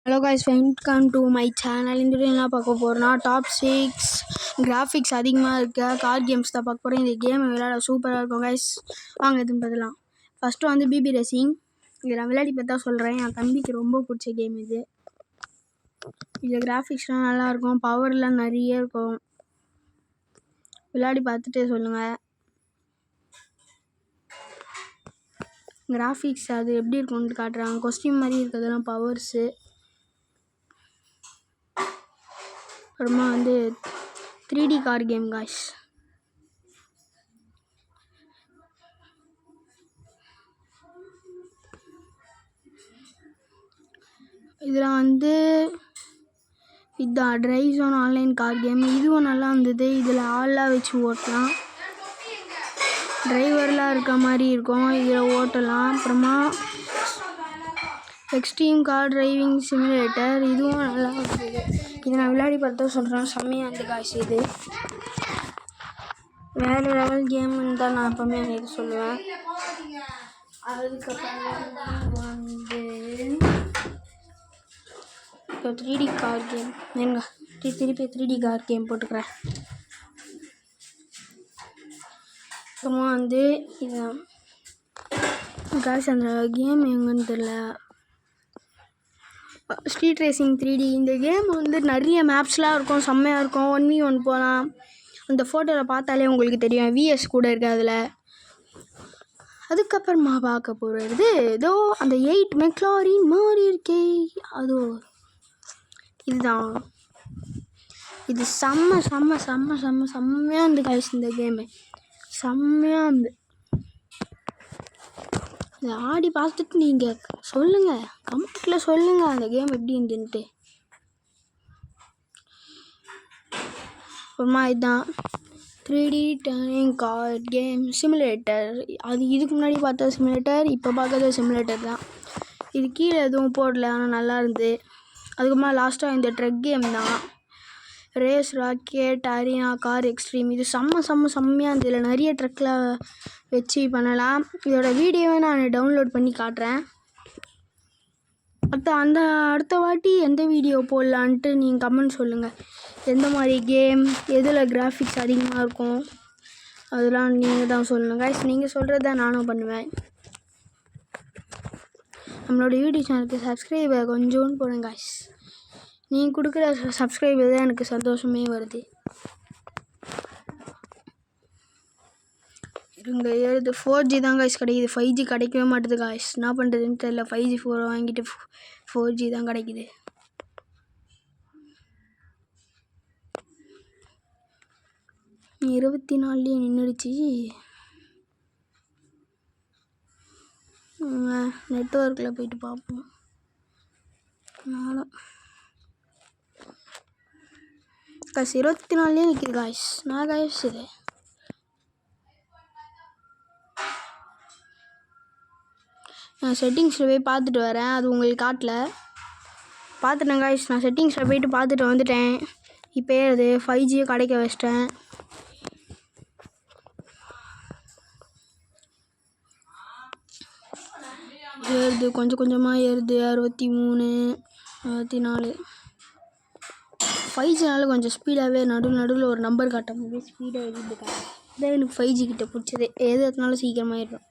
Hello guys, welcome to my channel. இந்த video என்ன பார்க்க போறோம்னா டாப் 6 கிராஃபிக்ஸ் அதிகமாக இருக்க கார் கேம்ஸ் தான் பார்க்க போகிறோம். இந்த கேம் விளையாட சூப்பராக இருக்கும் guys. வாங்க எதுவும் பார்க்கலாம். ஃபஸ்ட்டு வந்து பிபி ரேசிங். இதை நான் விளையாடி பார்த்தா சொல்கிறேன். என் தம்பிக்கு ரொம்ப பிடிச்ச கேம் இது. இதில் கிராஃபிக்ஸ்லாம் நல்லாயிருக்கும், பவர்லாம் நிறைய இருக்கும். விளையாடி பார்த்துட்டு சொல்லுங்கள். கிராஃபிக்ஸ் அது எப்படி இருக்கும்னு காட்டுறாங்க. கொஸ்டின் மாதிரி இருக்கிறதெல்லாம் பவர்ஸு. அப்புறமா வந்து 3D கார் கேம் காய்ஸ். இதில் வந்து இதுதான் drive zone online car game. இதுவும் நல்லா இருந்தது. இதில் ஆள்லாம் வச்சு ஓட்டலாம், டிரைவர்லாம் இருக்க மாதிரி இருக்கும், இதில் ஓட்டலாம். அப்புறமா எக்ஸ்ட்ரீம் கார் டிரைவிங் சிமுலேட்டர், இதுவும் நல்லா இருந்தது. இதை நான் விளையாடி பார்த்தா சொல்கிறேன், செம்மையாக இருந்து காய்ஸ். இது வேறு லெவல் கேம்னு தான் நான் எப்போவுமே எனக்கு சொல்லுவேன். அதுக்கப்புறம் வந்து இப்போ 3D கார் கேம் எங்க திருப்பி 3D கார் கேம் போட்டுக்கிறேன். அப்புறமா வந்து இது காய்ஸ், அந்த கேம் எங்கன்னு தெரியல. Street racing 3D. இந்த கேம் வந்து நிறைய மேப்ஸ்லாம் இருக்கும், செம்மையாக இருக்கும். 1v1 போகலாம். அந்த ஃபோட்டோவில் பார்த்தாலே உங்களுக்கு தெரியும், விஎஸ் கூட இருக்குது அதில். அதுக்கப்புறமா பார்க்க போகிறது ஏதோ அந்த 8 மெக்லாரின் மாறி இருக்கே, அதோ இதுதான். இது செம்மையாக இருந்து காய்ஸ். இந்த கேமு செம்மையாக இருந்து. இதை ஆடி பார்த்துட்டு நீங்கள் சொல்லுங்கள், கமெண்ட்டில் சொல்லுங்கள் அந்த கேம் எப்படி இருந்துன்ட்டு. அப்புறமா இதுதான் 3D turning car game simulator. அது இதுக்கு முன்னாடி பார்த்த சிமுலேட்டர், இப்போ பார்க்குறது சிமுலேட்டர் தான். இது கீழே எதுவும் போடல, ஆனால் நல்லா இருந்து. அதுக்கப்புறமா லாஸ்ட்டாக இந்த ட்ரக் கேம் தான், race rocket arena car extreme. இது செம்மையாக இருந்தது. இதில் நிறைய ட்ரக்கில் வச்சு பண்ணலாம். இதோட வீடியோவை நான் டவுன்லோட் பண்ணி காட்டுறேன். அடுத்த வாட்டி எந்த வீடியோ போடலான்ட்டு நீங்கள் கமெண்ட் சொல்லுங்கள். எந்த மாதிரி கேம், எதில் கிராஃபிக்ஸ் அதிகமாக இருக்கும், அதெல்லாம் நீங்கள் தான் சொல்லணும் காய்ஸ். நீங்கள் சொல்கிறது தான் நானும் பண்ணுவேன். நம்மளோட யூடியூப் சேனலுக்கு சப்ஸ்கிரைபர் கொஞ்சோன்னு போடுங்க காய்ஸ். நீங்கள் கொடுக்குற சப்ஸ்கிரைபர் தான் எனக்கு சந்தோஷமே வருது. இங்கே எழுது 4G தான் காய்ஸ் கிடைக்குது, 5G கிடைக்கவே மாட்டுது காய்ஸ். என்ன பண்ணுறதுன்னு தெரியல. 5G 4 வாங்கிட்டு 4G தான் கிடைக்குது. 24 நின்றுடுச்சு. நெட்ஒர்க்கில் போயிட்டு பார்ப்போம். நானும் காய்ஸ் 24 நிற்கிது காய்ஸ். நான் காய்ஸ் இது நான் செட்டிங்ஸில் போய் பார்த்துட்டு வரேன். அது உங்களுக்கு காட்டல. பார்த்துட்டேன் காய்ஸ், நான் செட்டிங்ஸில் போயிட்டு பார்த்துட்டு வந்துட்டேன். இப்போ அது 5G கிடைக்க வச்சிட்டேன். ஏறுது, கொஞ்சம் கொஞ்சமாக ஏறுது. 63, 64. 5Gனால கொஞ்சம் ஸ்பீடாகவே நடுவில் ஒரு நம்பர் காட்டும் போது ஸ்பீடாக எழுதிருக்காங்க. இதான் எனக்கு 5G கிட்ட பிடிச்சது. எது எத்தனாலும் சீக்கிரமாக ஏறும்.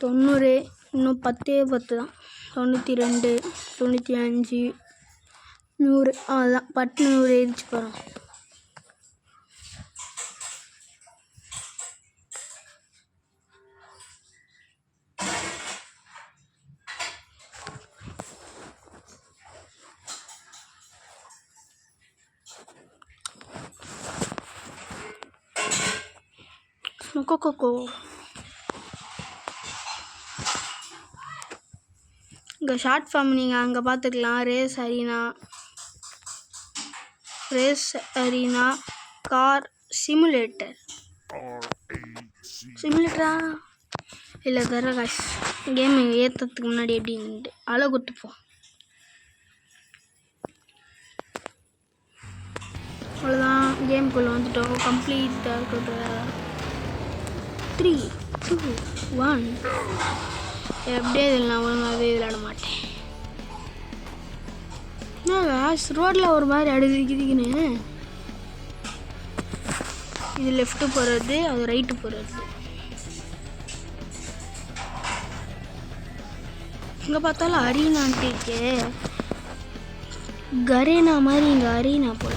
தொண்ணூறு, இன்னும் 10 தான். 92, 95, 100, அவ்வளோதான். 100 ஏறிச்சு போகிறோம். கொக்கோ இங்கே ஷார்ட் ஃபார்ம் நீங்கள் அங்கே பார்த்துக்கலாம். ரேஸ் அரினா கார் சிமுலேட்டரா இல்லை தர காய்ஸ். கேம் ஏற்றுறதுக்கு முன்னாடி எப்படின்ட்டு அளவு கொடுத்துப்போம். அவ்வளோதான், கேமுக்குள்ளே வந்துட்டோம். கம்ப்ளீட் 3 2 1. எப்படியே இதில் நான் ஒழுங்காகவே விளையாட மாட்டேன். ரோட்டில் ஒரு மாதிரி அடுக்குதுக்குன்னு. இது லெஃப்ட்டு போகிறது, அது ரைட்டு போகிறது. இங்கே பார்த்தாலும் அரீனான்ட்டு இருக்கே. கரேனா மாதிரி இங்கே அரீனா போல.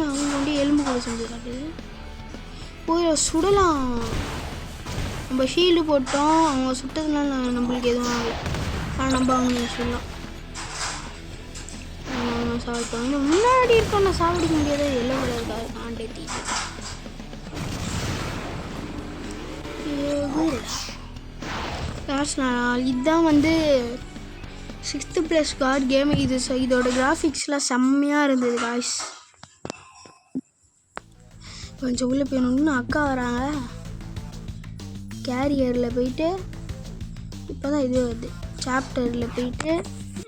அவங்க வந்து எலும்பு கூட செஞ்சு காட்டுது. போய் சுடலாம். நம்ம ஷீல்டு போட்டோம், அவங்க சுட்டதுனால நம்மளுக்கு எதுவும் ஆகலை. ஆனால் நம்ம அவங்க சொல்லலாம் சாப்பிட்டோம். முன்னாடி இருக்கோம், நான் சாப்பிடிக்க முடியாத எல்லோ கலர் ஆண்டே தீட்டு. இதுதான் வந்து 6th+ கார்டு கேம். இதோட கிராஃபிக்ஸ்லாம் செம்மையாக இருந்தது காய்ஸ். கொஞ்சம் உள்ளே போயணுன்னு அக்கா வராங்க. கேரியரில் போயிட்டு இப்போ தான் இது வருது. சாப்டரில் போயிட்டு